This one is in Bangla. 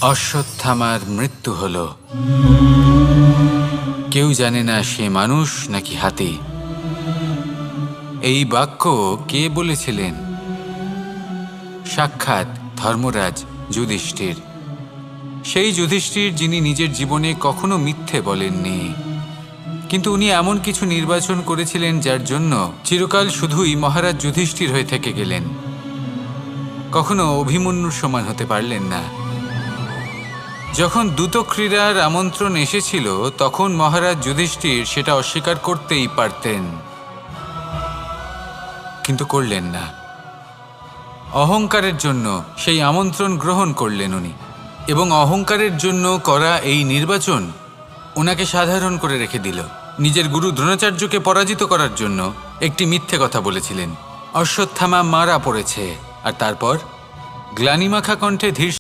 অশ্বত্থামার মৃত্যু হল। কেউ জানে না সে মানুষ নাকি হাতি। এই বাক্য কে বলেছিলেন? সাক্ষাৎ ধর্মরাজ যুধিষ্ঠির। সেই যুধিষ্ঠির যিনি নিজের জীবনে কখনো মিথ্যে বলেননি, কিন্তু উনি এমন কিছু নির্বাচন করেছিলেন যার জন্য চিরকাল শুধুই মহারাজ যুধিষ্ঠির হয়ে থেকে গেলেন। কখনো অভিমন্যুর সমান হতে পারলেন না। যখন দ্যুতক্রীড়ার আমন্ত্রণ এসেছিল তখন মহারাজ যুধিষ্ঠির সেটা অস্বীকার করতেই পারতেন, কিন্তু করলেন না। অহংকারের জন্য সেই আমন্ত্রণ গ্রহণ করলেন উনি, এবং অহংকারের জন্য করা এই নির্বাচন ওনাকে সাধারণ করে রেখে দিল। নিজের গুরু দ্রোণাচার্যকে পরাজিত করার জন্য একটি মিথ্যে কথা বলেছিলেন। অশ্বত্থামা মারা পড়েছে, আর তারপর গ্লানিমাখা কণ্ঠে ধীর